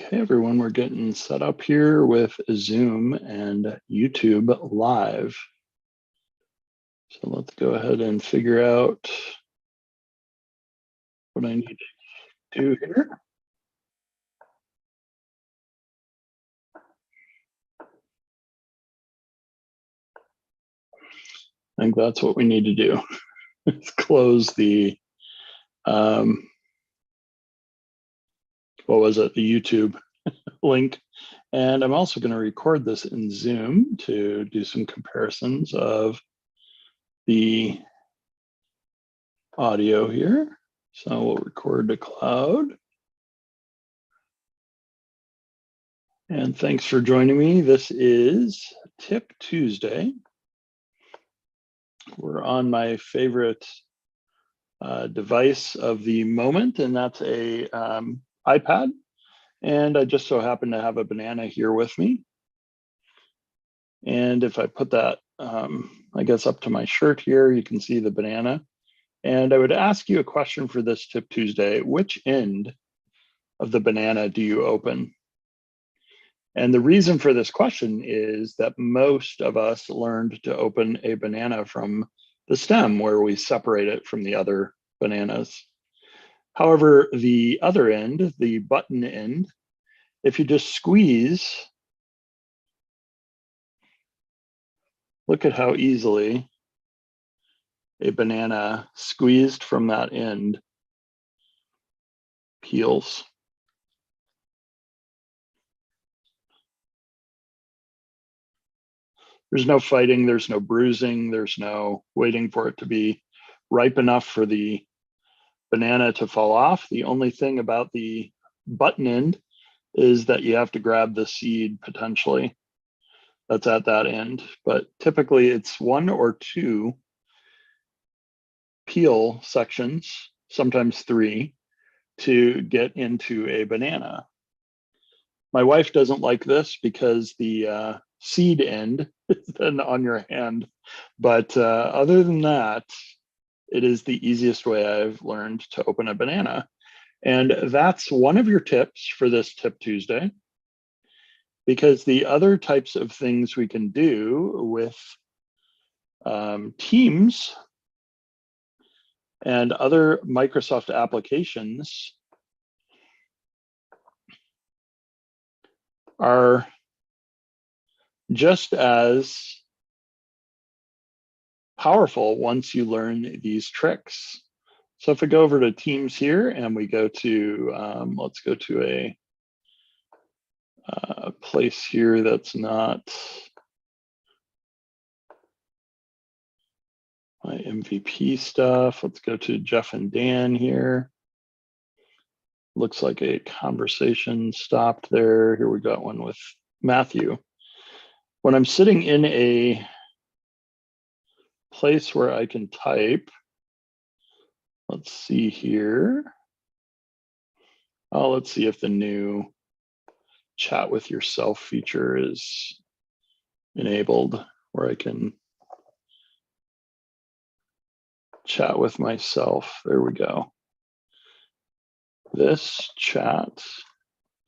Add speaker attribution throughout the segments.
Speaker 1: Okay, everyone, we're getting set up here with Zoom and YouTube live. So let's go ahead and figure out what I need to do here. I think that's what we need to do. Let's close the, what was it, the YouTube link. And I'm also going to record this in Zoom to do some comparisons of the audio here. So we'll record to cloud. And thanks for joining me. This is Tip Tuesday. We're on my favorite device of the moment, and that's a iPad. And I just so happen to have a banana here with me. And if I put that, I guess, up to my shirt here, you can see the banana. And I would ask you a question for this Tip Tuesday. Which end of the banana do you open? And the reason for this question is that most of us learned to open a banana from the stem, where we separate it from the other bananas. However, the other end, the button end, if you just squeeze, look at how easily a banana squeezed from that end peels. There's no fighting, there's no bruising, there's no waiting for it to be ripe enough for the banana to fall off. The only thing about the button end is that you have to grab the seed potentially that's at that end. But typically it's one or two peel sections, sometimes three, to get into a banana. My wife doesn't like this because the seed end is then on your hand. But other than that, it is the easiest way I've learned to open a banana. And that's one of your tips for this Tip Tuesday, because the other types of things we can do with Teams and other Microsoft applications are just as powerful once you learn these tricks. So if we go over to Teams here and we go to, let's go to a place here that's not my MVP stuff. Let's go to Jeff and Dan here. Looks like a conversation stopped there. Here we got one with Matthew. When I'm sitting in a place where I can type, let's see here. Oh, let's see if the new chat with yourself feature is enabled, where I can chat with myself. There we go. This chat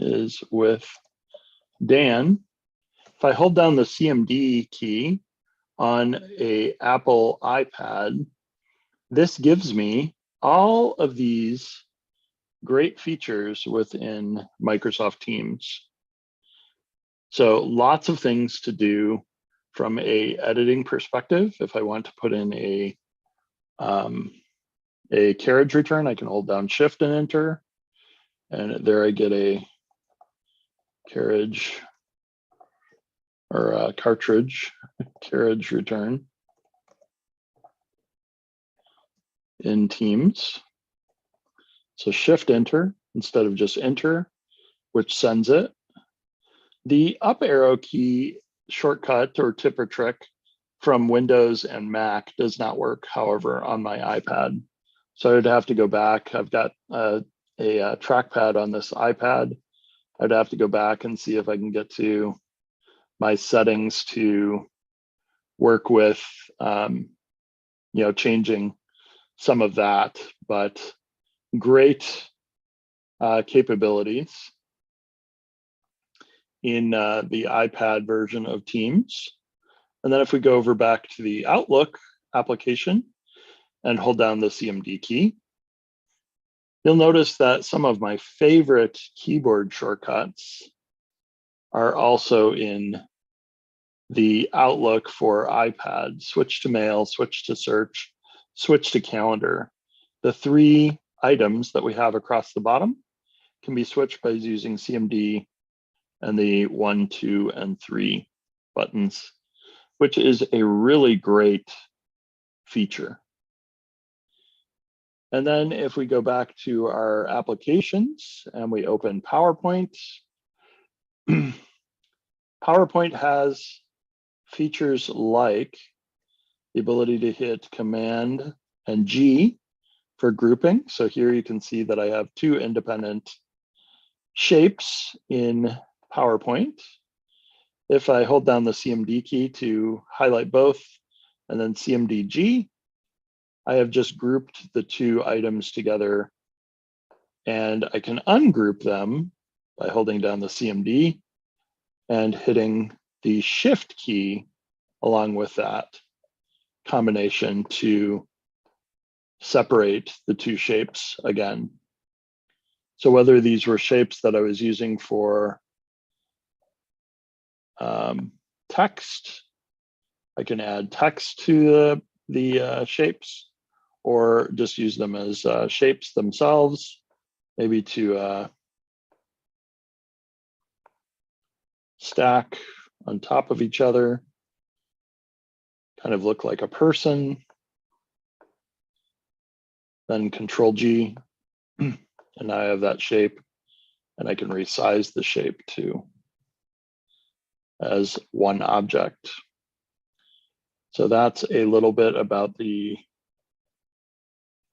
Speaker 1: is with Dan. If I hold down the CMD key on a Apple iPad, this gives me all of these great features within Microsoft Teams. So lots of things to do from a editing perspective. If I want to put in a carriage return, I can hold down Shift and Enter, and there I get a carriage or a cartridge carriage return in Teams. So Shift Enter instead of just Enter, which sends it. The up arrow key shortcut or tip or trick from Windows and Mac does not work, however, on my iPad. So I'd have to go back. I've got a trackpad on this iPad. I'd have to go back and see if I can get to my settings to work with, changing some of that, but great capabilities. in the iPad version of Teams. And then if we go over back to the Outlook application and hold down the CMD key, you'll notice that some of my favorite keyboard shortcuts are also in the Outlook for iPad. Switch to Mail, switch to Search, switch to Calendar. The 3 items that we have across the bottom can be switched by using CMD and the 1, 2, and 3 buttons, which is a really great feature. And then if we go back to our applications and we open PowerPoint, PowerPoint has features like the ability to hit Command and G for grouping. So here you can see that I have 2 independent shapes in PowerPoint. If I hold down the CMD key to highlight both and then CMD G, I have just grouped the 2 items together, and I can ungroup them by holding down the CMD and hitting the Shift key along with that combination to separate the 2 shapes again. So whether these were shapes that I was using for text, I can add text to the shapes, or just use them as shapes themselves, maybe to stack on top of each other, kind of look like a person. Then Control G, and I have that shape, and I can resize the shape too as one object. So that's a little bit about the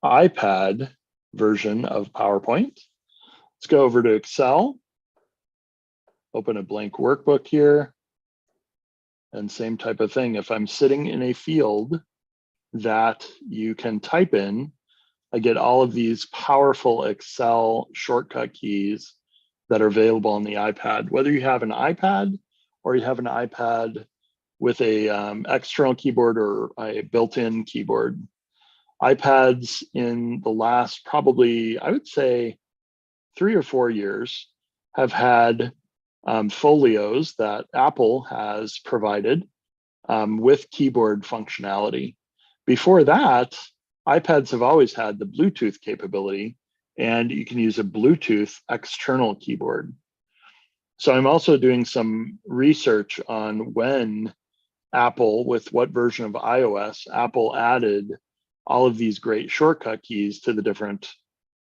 Speaker 1: iPad version of PowerPoint. Let's go over to Excel, open a blank workbook here, and same type of thing. If I'm sitting in a field that you can type in, I get all of these powerful Excel shortcut keys that are available on the iPad. Whether you have an iPad or you have an iPad with a external keyboard or a built-in keyboard. iPads in the last probably, I would say, 3 or 4 years have had folios that Apple has provided with keyboard functionality. Before that, iPads have always had the Bluetooth capability, and you can use a Bluetooth external keyboard. So I'm also doing some research on when Apple, with what version of iOS, Apple added all of these great shortcut keys to the different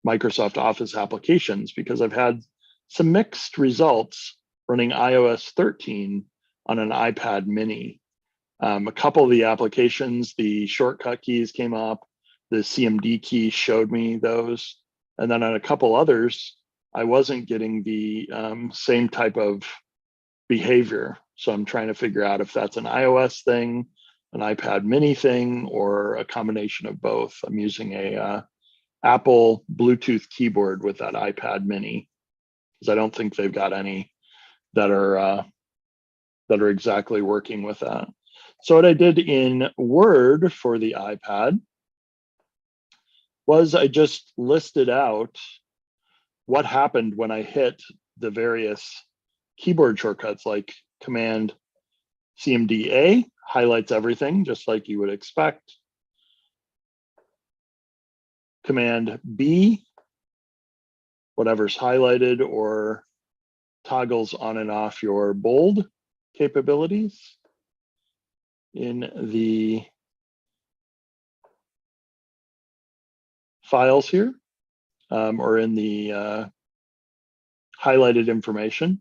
Speaker 1: Microsoft Office applications, because I've had some mixed results running iOS 13 on an iPad mini. A couple of the applications, the shortcut keys came up, the CMD key showed me those. And then on a couple others, I wasn't getting the same type of behavior. So I'm trying to figure out if that's an iOS thing, an iPad mini thing, or a combination of both. I'm using a Apple Bluetooth keyboard with that iPad mini, because I don't think they've got any that are exactly working with that. So what I did in Word for the iPad was I just listed out what happened when I hit the various keyboard shortcuts, like Command CMD-A highlights everything, just like you would expect. Command B, whatever's highlighted or toggles on and off your bold capabilities. In the files here, or in the highlighted information,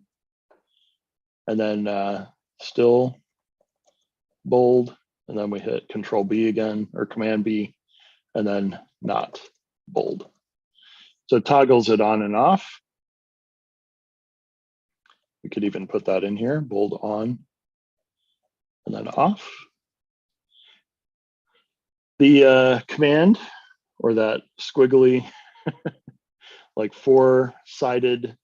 Speaker 1: and then still bold, and then we hit Control B again, or Command B, and then not bold. So it toggles it on and off. We could even put that in here, bold on, and then off. The command, or that squiggly, like 4-sided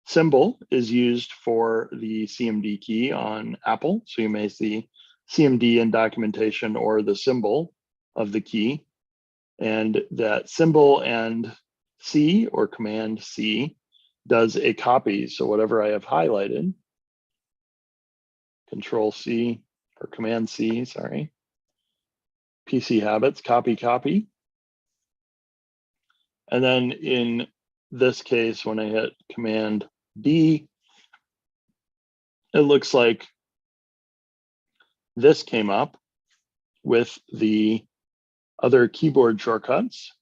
Speaker 1: Symbol is used for the CMD key on Apple. So you may see CMD in documentation or the symbol of the key. And that symbol and C or Command C does a copy. So whatever I have highlighted, Control C or Command C, sorry, PC habits, copy. And then in this case, when I hit Command D, it looks like this came up with the other keyboard shortcuts.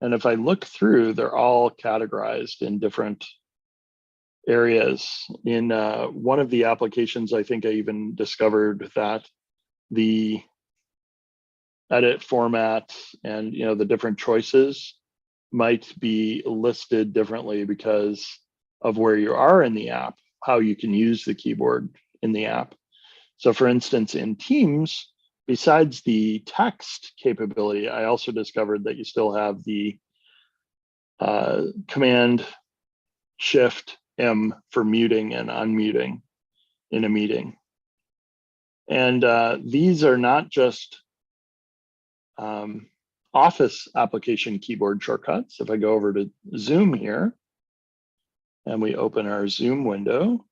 Speaker 1: And if I look through, they're all categorized in different areas. In one of the applications, I think I even discovered that the edit format and the different choices might be listed differently because of where you are in the app, how you can use the keyboard in the app. So for instance, in Teams, besides the text capability, I also discovered that you still have the Command Shift M for muting and unmuting in a meeting. And these are not just Office application keyboard shortcuts. If I go over to Zoom here and we open our Zoom window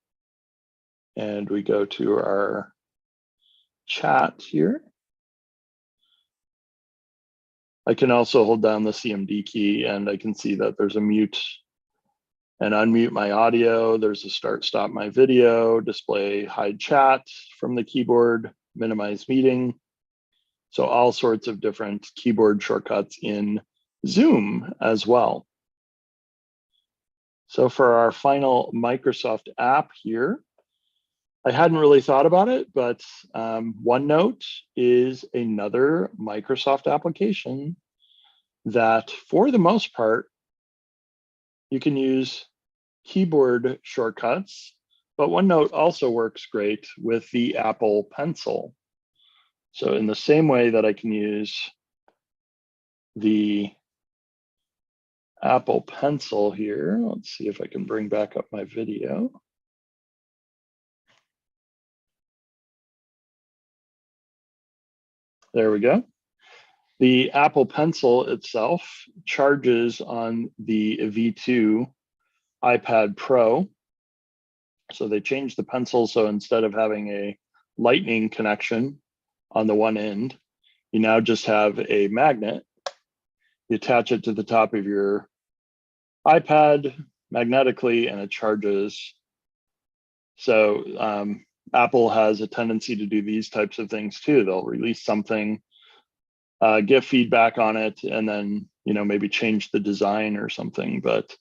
Speaker 1: and we go to our chat here, I can also hold down the CMD key and I can see that there's a mute and unmute my audio. There's a start, stop my video, display, hide chat from the keyboard, minimize meeting. So all sorts of different keyboard shortcuts in Zoom as well. So for our final Microsoft app here, I hadn't really thought about it, but OneNote is another Microsoft application that for the most part, you can use keyboard shortcuts, but OneNote also works great with the Apple Pencil. So in the same way that I can use the Apple Pencil here, let's see if I can bring back up my video. There we go. The Apple Pencil itself charges on the V2 iPad Pro. So they changed the pencil, so instead of having a lightning connection on the one end, you now just have a magnet. You attach it to the top of your iPad magnetically and it charges. So Apple has a tendency to do these types of things too. They'll release something, get feedback on it, and then maybe change the design or something. But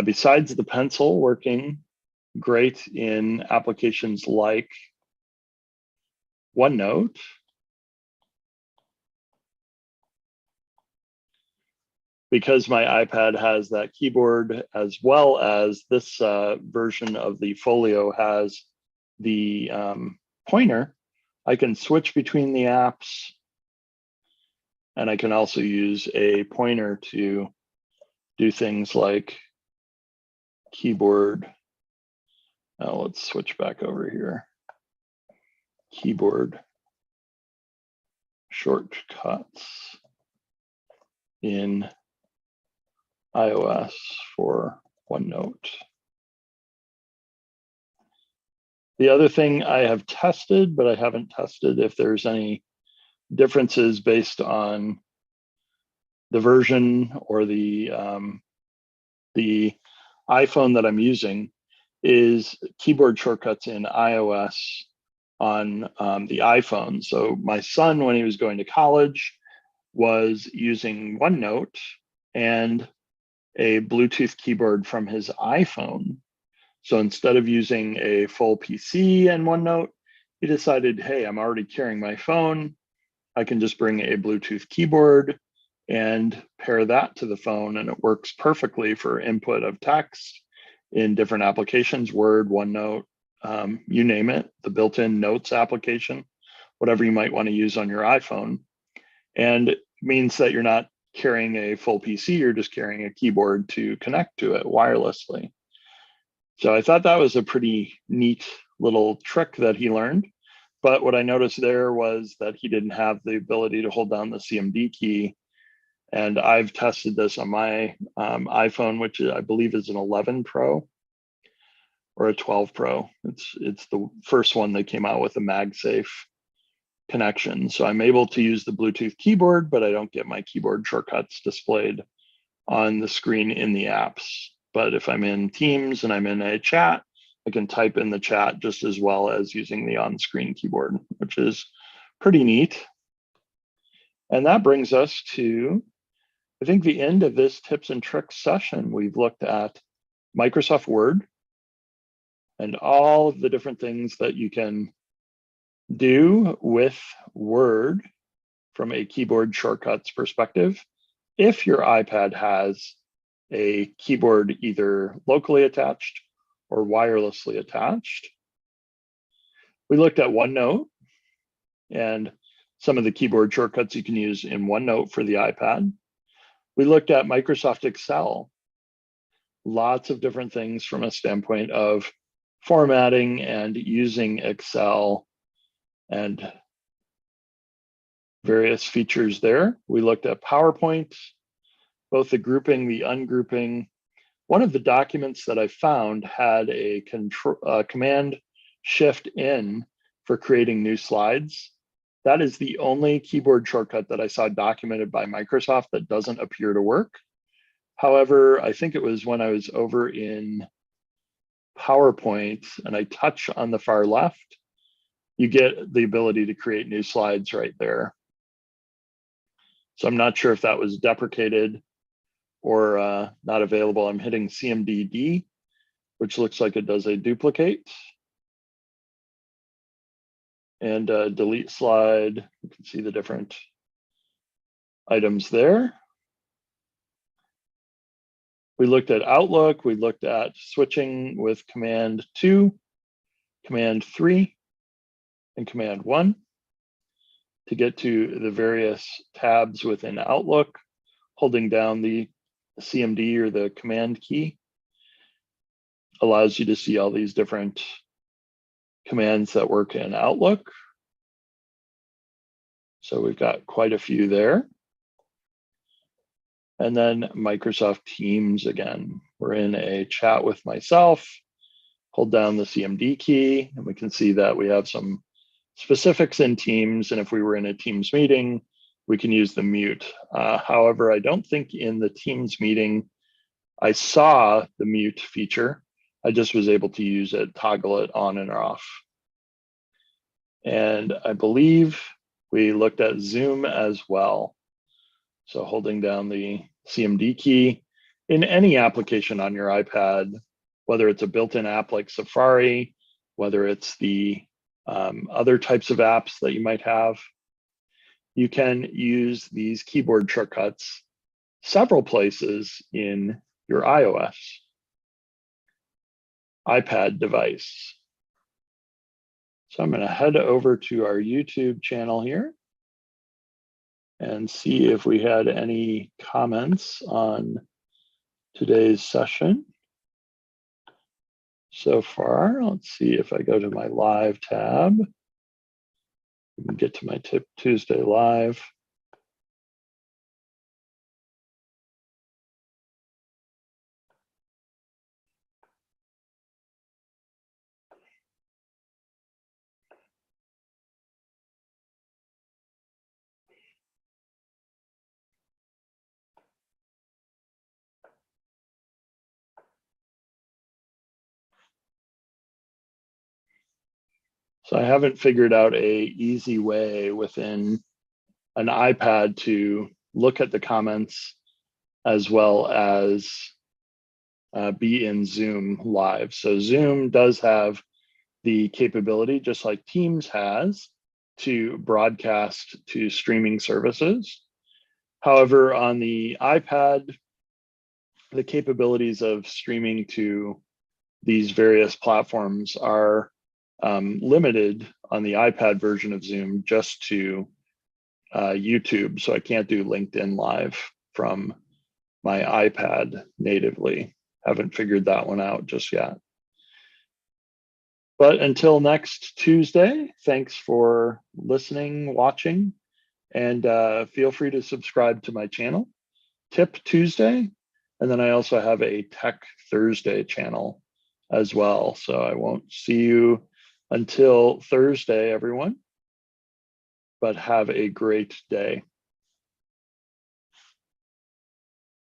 Speaker 1: besides the pencil working great in applications like OneNote, because my iPad has that keyboard as well as this version of the Folio has the pointer, I can switch between the apps. And I can also use a pointer to do things like keyboard. Now let's switch back over here. Keyboard shortcuts in iOS for OneNote. The other thing I have tested, but I haven't tested if there's any differences based on the version or the iPhone that I'm using, is keyboard shortcuts in iOS on the iPhone. So my son, when he was going to college, was using OneNote and a Bluetooth keyboard from his iPhone. So instead of using a full PC and OneNote, he decided, hey, I'm already carrying my phone. I can just bring a Bluetooth keyboard and pair that to the phone, and it works perfectly for input of text in different applications, Word, OneNote, you name it, the built-in Notes application, whatever you might want to use on your iPhone. And it means that you're not carrying a full PC, you're just carrying a keyboard to connect to it wirelessly. So I thought that was a pretty neat little trick that he learned. But what I noticed there was that he didn't have the ability to hold down the CMD key. And I've tested this on my iPhone, which I believe is an 11 Pro or a 12 Pro. It's the first one that came out with a MagSafe connection. So I'm able to use the Bluetooth keyboard, but I don't get my keyboard shortcuts displayed on the screen in the apps. But if I'm in Teams and I'm in a chat, I can type in the chat just as well as using the on-screen keyboard, which is pretty neat. And that brings us to, I think, the end of this tips and tricks session. We've looked at Microsoft Word and all of the different things that you can do with Word from a keyboard shortcuts perspective if your iPad has a keyboard either locally attached or wirelessly attached. We looked at OneNote and some of the keyboard shortcuts you can use in OneNote for the iPad. We looked at Microsoft Excel, lots of different things from a standpoint of formatting and using Excel and various features there. We looked at PowerPoint, both the grouping, the ungrouping. One of the documents that I found had a command shift in for creating new slides. That is the only keyboard shortcut that I saw documented by Microsoft that doesn't appear to work. However, I think it was when I was over in PowerPoint and I touch on the far left, you get the ability to create new slides right there. So I'm not sure if that was deprecated or not available. I'm hitting CMD-D, which looks like it does a duplicate. And delete slide, you can see the different items there. We looked at Outlook, we looked at switching with Command 2, Command 3, and Command 1 to get to the various tabs within Outlook, holding down the CMD or the Command key allows you to see all these different commands that work in Outlook. So we've got quite a few there. And then Microsoft Teams again. We're in a chat with myself, hold down the CMD key, and we can see that we have some specifics in Teams. And if we were in a Teams meeting, we can use the mute. However, I don't think in the Teams meeting, I saw the mute feature. I just was able to use it, toggle it on and off. And I believe we looked at Zoom as well. So holding down the CMD key in any application on your iPad, whether it's a built-in app like Safari, whether it's the other types of apps that you might have, you can use these keyboard shortcuts several places in your iOS iPad device. So I'm going to head over to our YouTube channel here and see if we had any comments on today's session. So far, let's see if I go to my live tab. We can get to my Tip Tuesday Live. So I haven't figured out a easy way within an iPad to look at the comments as well as be in Zoom live. So Zoom does have the capability, just like Teams has, to broadcast to streaming services. However, on the iPad, the capabilities of streaming to these various platforms are limited on the iPad version of Zoom just to YouTube. So I can't do LinkedIn Live from my iPad natively. Haven't figured that one out just yet. But until next Tuesday, thanks for listening, watching, and feel free to subscribe to my channel, Tip Tuesday. And then I also have a Tech Thursday channel as well. So I won't see you until Thursday, everyone, but have a great day.